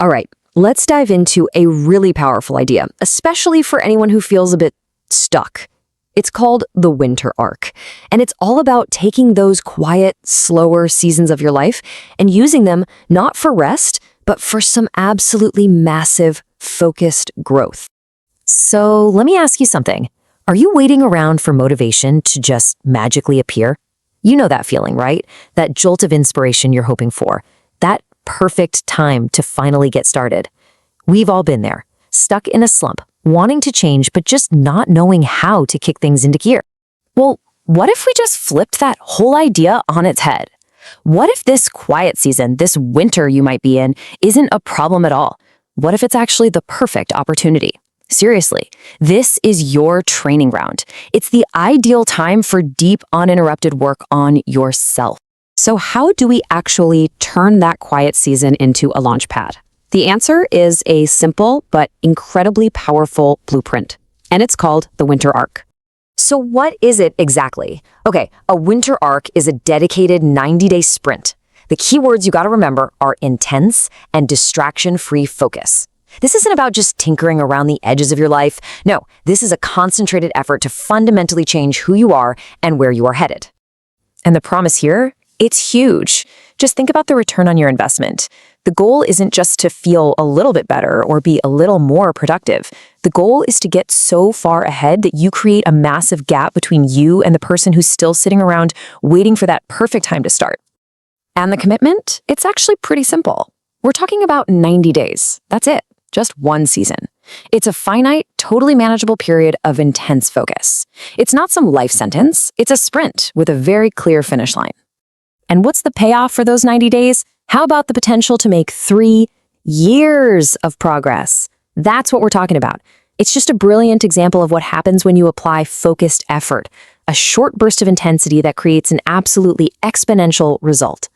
All right, let's dive into a really powerful idea, especially for anyone who feels a bit stuck. It's called the winter arc, and it's all about taking those quiet, slower seasons of your life and using them not for rest, but for some absolutely massive, focused growth. So let me ask you something. Are you waiting around for motivation to just magically appear? You know that feeling, right? That jolt of inspiration you're hoping for. That perfect time to finally get started. We've all been there, stuck in a slump, wanting to change, but just not knowing how to kick things into gear. Well, what if we just flipped that whole idea on its head? What if this quiet season, this winter you might be in, isn't a problem at all? What if it's actually the perfect opportunity? Seriously, this is your training ground. It's the ideal time for deep, uninterrupted work on yourself. So how do we actually turn that quiet season into a launch pad? The answer is a simple but incredibly powerful blueprint, and it's called the winter arc. So what is it exactly? Okay, a winter arc is a dedicated 90-day sprint. The key words you gotta remember are intense and distraction-free focus. This isn't about just tinkering around the edges of your life. No, this is a concentrated effort to fundamentally change who you are and where you are headed. And the promise here? It's huge. Just think about the return on your investment. The goal isn't just to feel a little bit better or be a little more productive. The goal is to get so far ahead that you create a massive gap between you and the person who's still sitting around waiting for that perfect time to start. And the commitment? It's actually pretty simple. We're talking about 90 days. That's it. Just one season. It's a finite, totally manageable period of intense focus. It's not some life sentence. It's a sprint with a very clear finish line. And what's the payoff for those 90 days? How about the potential to make 3 years of progress? That's what we're talking about. It's just a brilliant example of what happens when you apply focused effort, a short burst of intensity that creates an absolutely exponential result.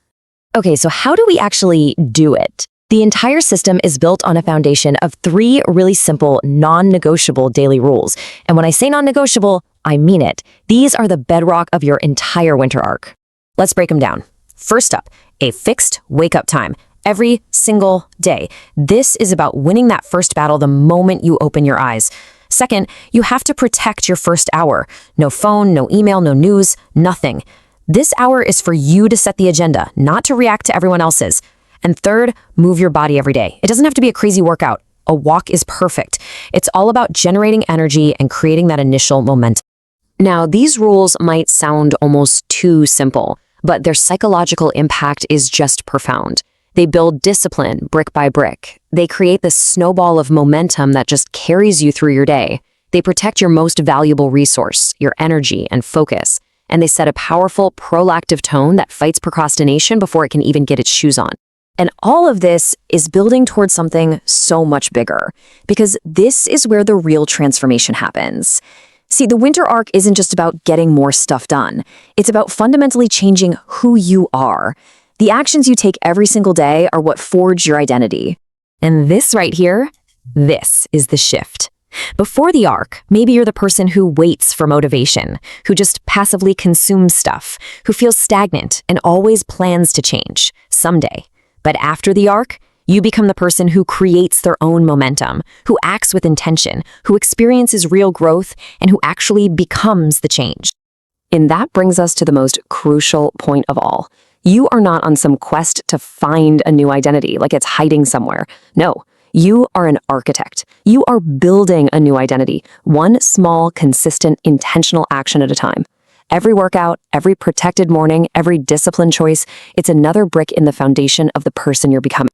Okay, so how do we actually do it? The entire system is built on a foundation of 3 really simple, non-negotiable daily rules. And when I say non-negotiable, I mean it. These are the bedrock of your entire winter arc. Let's break them down. First up, a fixed wake-up time every single day. This is about winning that first battle the moment you open your eyes. Second, you have to protect your first hour. No phone, no email, no news, nothing. This hour is for you to set the agenda, not to react to everyone else's. And third, move your body every day. It doesn't have to be a crazy workout. A walk is perfect. It's all about generating energy and creating that initial momentum. Now, these rules might sound almost too simple, but their psychological impact is just profound. They build discipline brick by brick. They create this snowball of momentum that just carries you through your day. They protect your most valuable resource, your energy and focus. And they set a powerful, proactive tone that fights procrastination before it can even get its shoes on. And all of this is building towards something so much bigger, because this is where the real transformation happens. See, the winter arc isn't just about getting more stuff done. It's about fundamentally changing who you are. The actions you take every single day are what forge your identity. And this right here, this is the shift. Before the arc, maybe you're the person who waits for motivation, who just passively consumes stuff, who feels stagnant and always plans to change someday. But after the arc, you become the person who creates their own momentum, who acts with intention, who experiences real growth, and who actually becomes the change. And that brings us to the most crucial point of all. You are not on some quest to find a new identity, like it's hiding somewhere. No, you are an architect. You are building a new identity, one small, consistent, intentional action at a time. Every workout, every protected morning, every discipline choice, it's another brick in the foundation of the person you're becoming.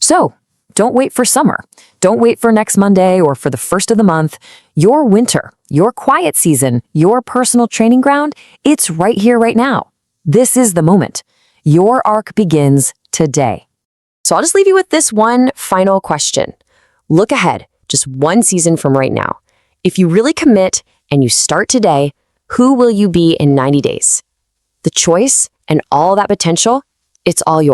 So, don't wait for summer. Don't wait for next Monday or for the first of the month. Your winter, your quiet season, your personal training ground, it's right here, right now. This is the moment. Your arc begins today. So I'll just leave you with this one final question. Look ahead, just one season from right now. If you really commit and you start today, who will you be in 90 days? The choice and all that potential, it's all yours.